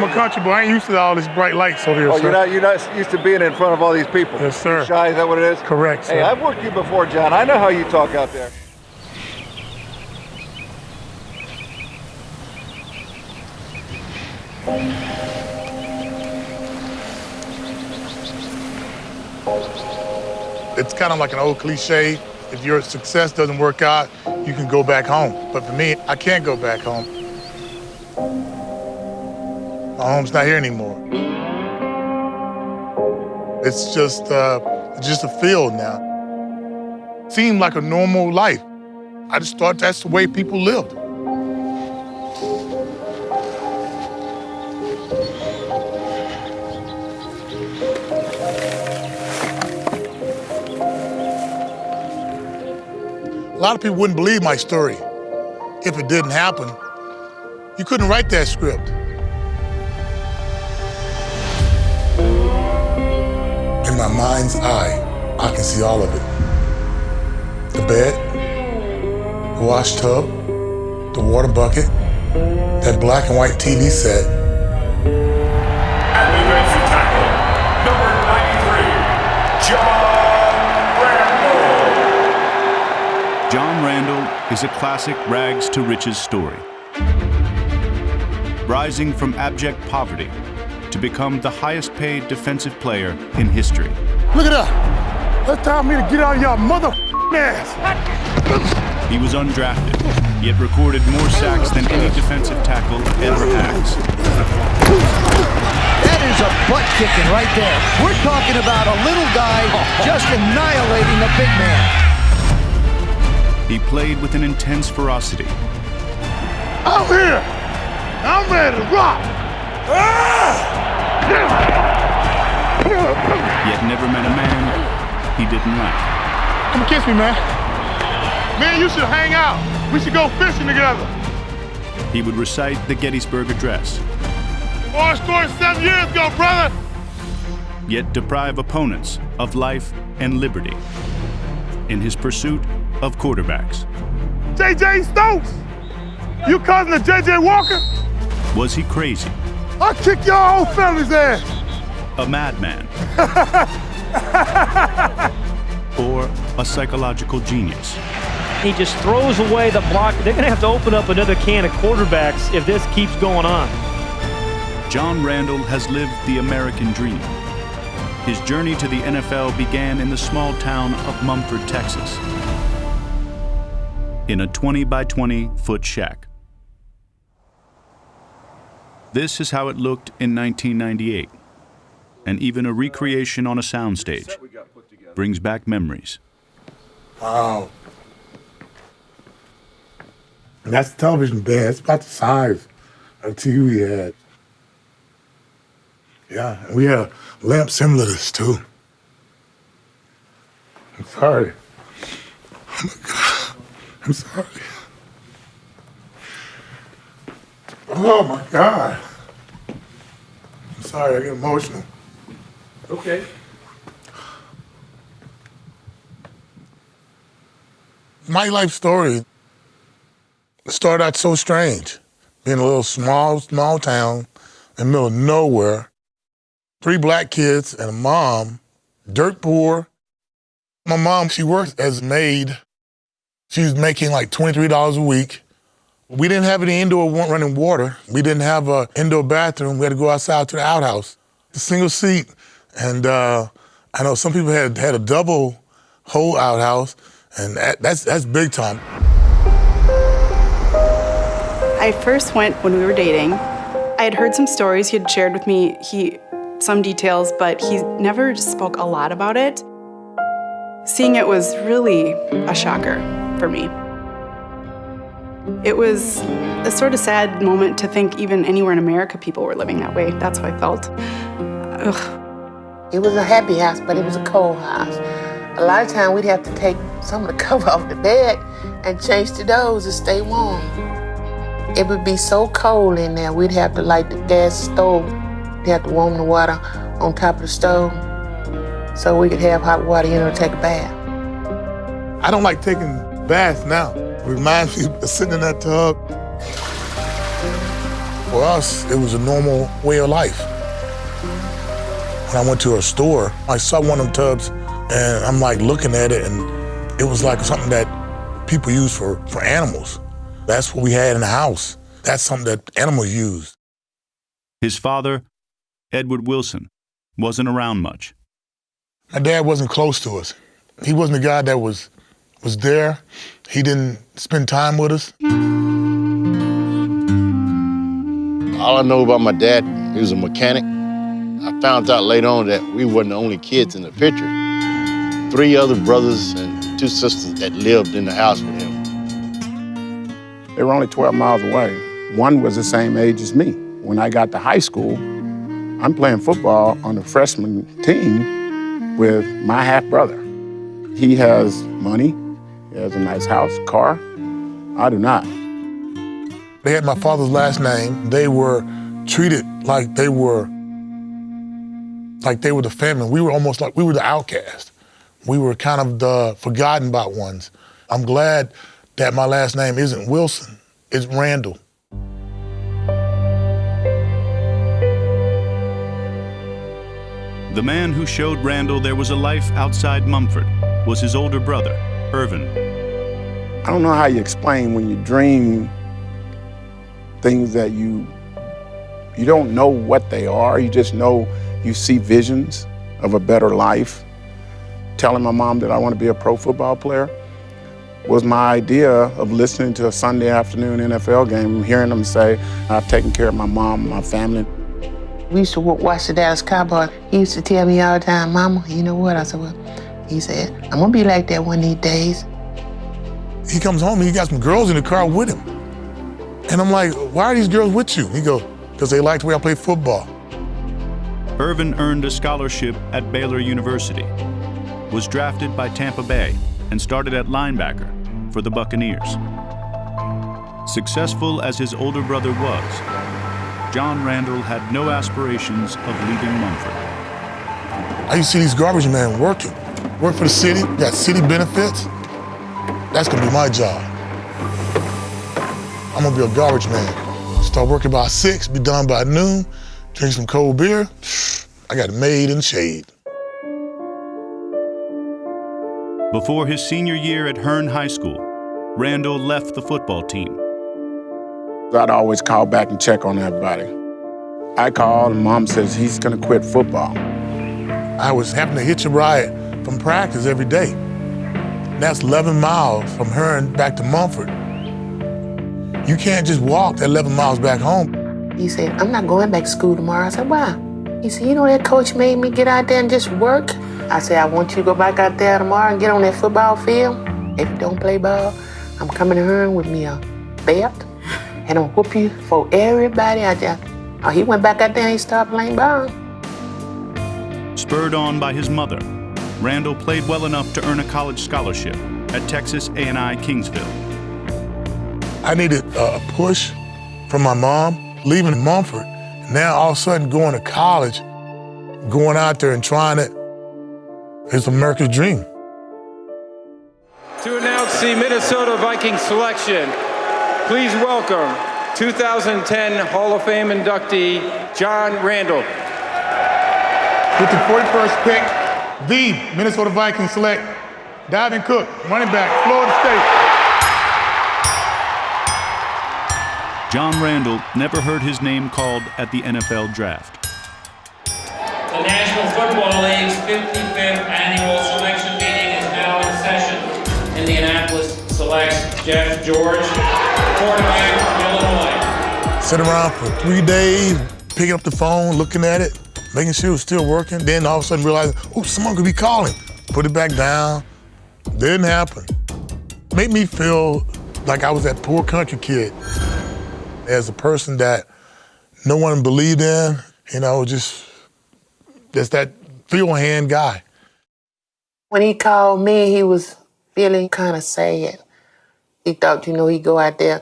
I'm a country boy. I ain't used to all this bright lights over here, Oh, sir. you're not used to being in front of all these people? Yes, sir. Shy, is that what it is? Correct, sir. Hey, I've worked you before, John. I know how you talk out there. It's kind of like an old cliche. If your success doesn't work out, you can go back home. But for me, I can't go back home. My home's not here anymore. It's just a field now. Seemed like a normal life. I just thought that's the way people lived. A lot of people wouldn't believe my story if it didn't happen. You couldn't write that script. In my mind's eye, I can see all of it. The bed, the wash tub, the water bucket, that black and white TV set. And the defensive tackle, number 93, John Randle. John Randle is a classic rags to riches story. Rising from abject poverty to become the highest paid defensive player in history. Look at that. That's time for me to get out of y'all mother ass. He was undrafted, yet recorded more sacks than any defensive tackle ever has. That is a butt kicking right there. We're talking about a little guy just annihilating a big man. He played with an intense ferocity. I'm here. I'm ready to rock. Yet never met a man he didn't like. Come kiss me, man. Man, you should hang out. We should go fishing together. He would recite the Gettysburg Address. War story 7 years ago, brother. Yet deprive opponents of life and liberty in his pursuit of quarterbacks. J.J. Stokes. You cousin of J.J. Walker? Was he crazy? I'll kick your whole family's ass. A madman? Or a psychological genius? He just throws away the block. They're going to have to open up another can of quarterbacks if this keeps going on. John Randle has lived the American dream. His journey to the NFL began in the small town of Mumford, Texas, in a 20 by 20 foot shack. This is how it looked in 1998, and even a recreation on a soundstage brings back memories. Wow. And that's the television bed. It's about the size of the TV we had. Yeah, and we had a lamp similar to this, too. I'm sorry. Oh, my God. I'm sorry. Oh, my God. I'm sorry, I get emotional. Okay. My life story started out so strange. Being a little small town in the middle of nowhere. 3 black kids and a mom, dirt poor. My mom, she worked as a maid. She was making like $23 a week. We didn't have any indoor running water. We didn't have an indoor bathroom. We had to go outside to the outhouse. A single seat. And I know some people had a double whole outhouse, and that's big time. I first went when we were dating. I had heard some stories. He had shared with me some details, but he never spoke a lot about it. Seeing it was really a shocker for me. It was a sort of sad moment to think even anywhere in America people were living that way. That's how I felt. Ugh. It was a happy house, but it was a cold house. A lot of times we'd have to take some of the cover off the bed and change the doors to stay warm. It would be so cold in there, we'd have to light the gas stove. We'd have to warm the water on top of the stove so we could have hot water, to take a bath. I don't like taking baths now. It reminds me of sitting in that tub. For us, it was a normal way of life. When I went to a store, I saw one of them tubs, and I'm like looking at it, and it was like something that people use for animals. That's what we had in the house. That's something that animals use. His father, Edward Wilson, wasn't around much. My dad wasn't close to us. He wasn't a guy that was there. He didn't spend time with us. All I know about my dad, he was a mechanic. I found out later on that we weren't the only kids in the picture. 3 other brothers and 2 sisters that lived in the house with him. They were only 12 miles away. One was the same age as me. When I got to high school, I'm playing football on the freshman team with my half-brother. He has money, he has a nice house, car. I do not. They had my father's last name. They were treated like they were the family. We were almost like we were the outcast. We were kind of the forgotten about ones. I'm glad that my last name isn't Wilson, it's Randle. The man who showed Randle there was a life outside Mumford was his older brother, Irvin. I don't know how you explain when you dream things that you don't know what they are. You just know you see visions of a better life. Telling my mom that I want to be a pro football player was my idea of listening to a Sunday afternoon NFL game, hearing them say, I've taken care of my mom and my family. We used to watch the Dallas Cowboys. He used to tell me all the time, Mama, you know what? I said, well, he said, I'm gonna be like that one of these days. He comes home and he got some girls in the car with him. And I'm like, why are these girls with you? He goes, because they liked the way I played football. Irvin earned a scholarship at Baylor University, was drafted by Tampa Bay, and started at linebacker for the Buccaneers. Successful as his older brother was, John Randle had no aspirations of leaving Mumford. I used to see these garbage men work for the city, got city benefits. That's gonna be my job. I'm gonna be a garbage man. Start working by 6, be done by noon, drink some cold beer. I got it made in the shade. Before his senior year at Hearn High School, Randle left the football team. I'd always call back and check on everybody. I called and Mom says he's gonna quit football. I was having to hitch a ride from practice every day. That's 11 miles from Hearn back to Mumford. You can't just walk that 11 miles back home. He said, I'm not going back to school tomorrow. I said, why? He said, you know that coach made me get out there and just work? I said, I want you to go back out there tomorrow and get on that football field. If you don't play ball, I'm coming to Hearn with me a belt and I'll whoop you for everybody out there. Oh, he went back out there and he started playing ball. Spurred on by his mother, Randle played well enough to earn a college scholarship at Texas A&I Kingsville. I needed a push from my mom, leaving Mumford. Now all of a sudden going to college, going out there and trying it, it's America's dream. To announce the Minnesota Vikings selection, please welcome 2010 Hall of Fame inductee, John Randle. With the 41st pick, the Minnesota Vikings select Dalvin Cook, running back, Florida State. John Randle never heard his name called at the NFL draft. The National Football League's 55th annual selection meeting is now in session. Indianapolis selects Jeff George, quarterback from Illinois. Sit around for 3 days, picking up the phone, looking at it, making sure it was still working. Then all of a sudden realizing, oh, someone could be calling. Put it back down. Didn't happen. Made me feel like I was that poor country kid. As a person that no one believed in, just that field hand guy. When he called me, he was feeling kind of sad. He thought, he'd go out there,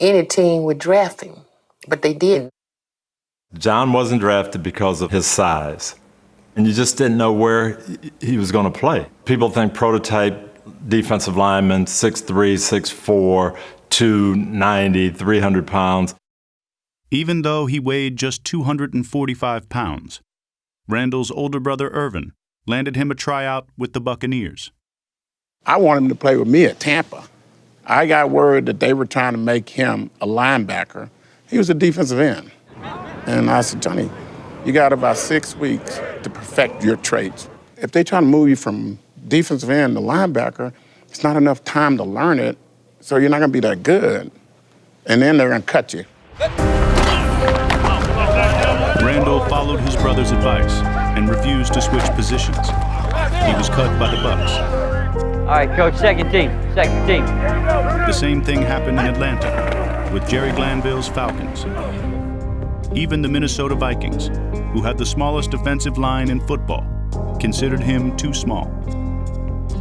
any team would draft him, but they didn't. John wasn't drafted because of his size, and you just didn't know where he was going to play. People think prototype defensive lineman, 6'3", 6'4", 290, 300 pounds. Even though he weighed just 245 pounds, Randle's older brother Irvin landed him a tryout with the Buccaneers. I wanted him to play with me at Tampa. I got word that they were trying to make him a linebacker. He was a defensive end. And I said, Johnny, you got about 6 weeks to perfect your traits. If they try to move you from defensive end to linebacker, it's not enough time to learn it, so you're not gonna be that good. And then they're gonna cut you. Randle followed his brother's advice and refused to switch positions. He was cut by the Bucs. All right, coach, second team. The same thing happened in Atlanta with Jerry Glanville's Falcons. Even the Minnesota Vikings, who had the smallest defensive line in football, considered him too small.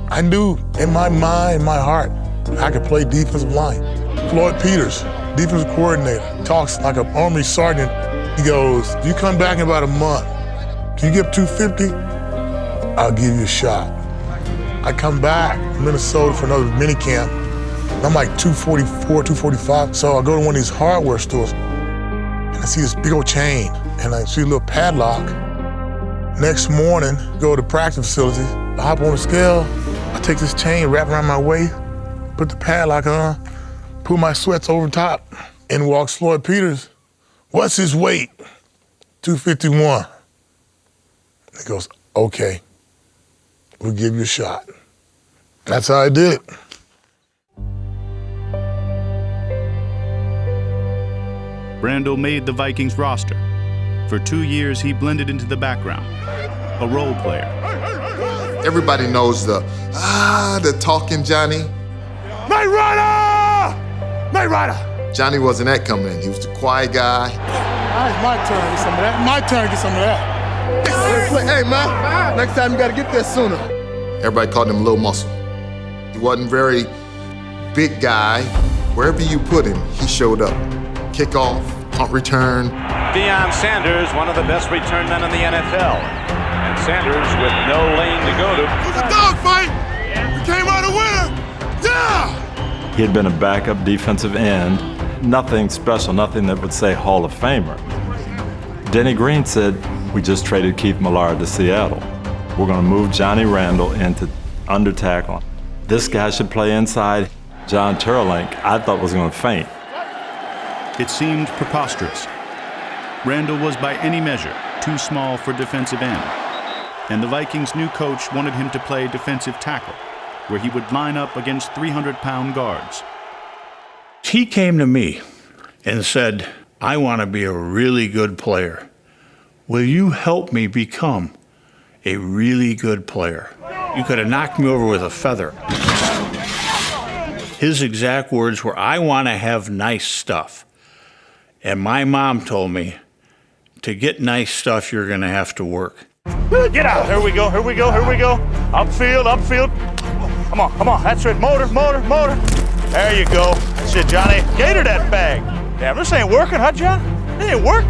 I knew in my mind, my heart, I could play defensive line. Floyd Peters, defensive coordinator, talks like an Army sergeant. He goes, you come back in about a month. Can you get 250? I'll give you a shot. I come back to Minnesota for another mini camp. I'm like 244, 245. So I go to one of these hardware stores and I see this big old chain and I see a little padlock. Next morning, go to the practice facility, I hop on the scale, I take this chain, wrap around my waist, put the padlock on, pull my sweats over top, and walks Floyd Peters. What's his weight? 251. He goes, okay, we'll give you a shot. That's how I did it. Randle made the Vikings roster. For 2 years, he blended into the background, a role player. Everybody knows the talking Johnny. Night Rider! Night Rider! Johnny wasn't that coming in. He was the quiet guy. It's my turn to get some of that. My turn to get some of that. Hey, man, next time you got to get there sooner. Everybody called him Little Muscle. He wasn't very big guy. Wherever you put him, he showed up. Kickoff, punt return. Deion Sanders, one of the best return men in the NFL. And Sanders with no lane to go to. It was a dogfight. We came out a winner. Yeah! He had been a backup defensive end, nothing special, nothing that would say Hall of Famer. Denny Green said, we just traded Keith Millard to Seattle. We're gonna move Johnny Randle into under tackle. This guy should play inside. John Turlink, I thought was gonna faint. It seemed preposterous. Randle was by any measure too small for defensive end, and the Vikings' new coach wanted him to play defensive tackle, where he would line up against 300-pound guards. He came to me and said, I want to be a really good player. Will you help me become a really good player? You could have knocked me over with a feather. His exact words were, I want to have nice stuff. And my mom told me, to get nice stuff, you're going to have to work. Get out. Here we go. Upfield. Come on. That's it. Motor. There you go. That's it, Johnny. Gator that bag. Damn, this ain't working, huh, John? It ain't work.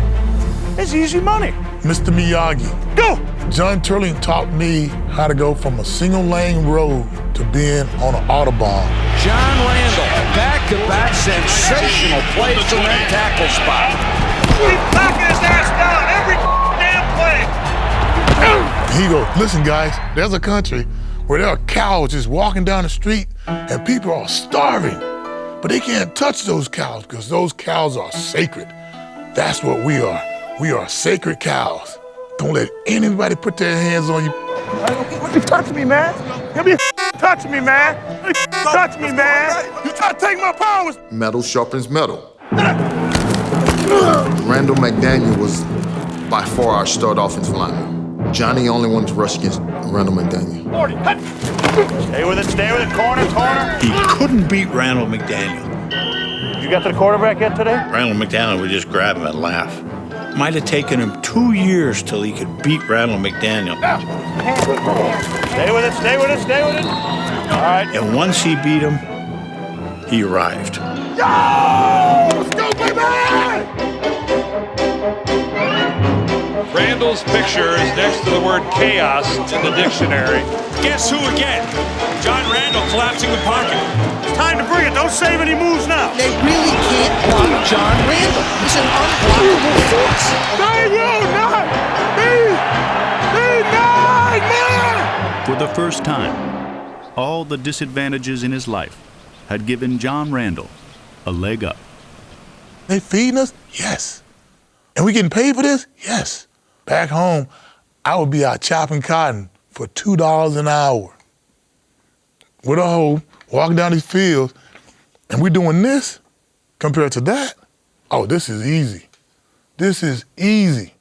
It's easy money. Mr. Miyagi. Go! John Turley taught me how to go from a single lane road to being on an Autobahn. John Randle, back-to-back sensational plays from that tackle spot. He's knocking his ass down every damn play. He goes, listen guys, there's a country where there are cows just walking down the street and people are starving, but they can't touch those cows because those cows are sacred. That's what we are. We are sacred cows. Don't let anybody put their hands on you. You touch me, man. You touch me, man. Touch me, man. You try to take my powers. Metal sharpens metal. Randle McDaniel was by far our start offensive lineman. Johnny only wanted to rush against Randle McDaniel. Stay with it, corner. He couldn't beat Randle McDaniel. You got to the quarterback yet today? Randle McDaniel would just grab him and laugh. Might have taken him 2 years till he could beat Randle McDaniel. Stay with it. All right. And once he beat him, he arrived. Yo! Let's go, baby! Randle's picture is next to the word chaos in the dictionary. Guess who again? John Randle collapsing the pocket. time to bring it. Don't save any moves now. They really can't block John Randle. He's an unblockable force. They will not be denied, man! For the first time, all the disadvantages in his life had given John Randle a leg up. They feeding us? Yes. And we getting paid for this? Yes. Back home, I would be out chopping cotton for $2 an hour. With a hoe, walking down these fields, and we're doing this compared to that. Oh, this is easy. This is easy.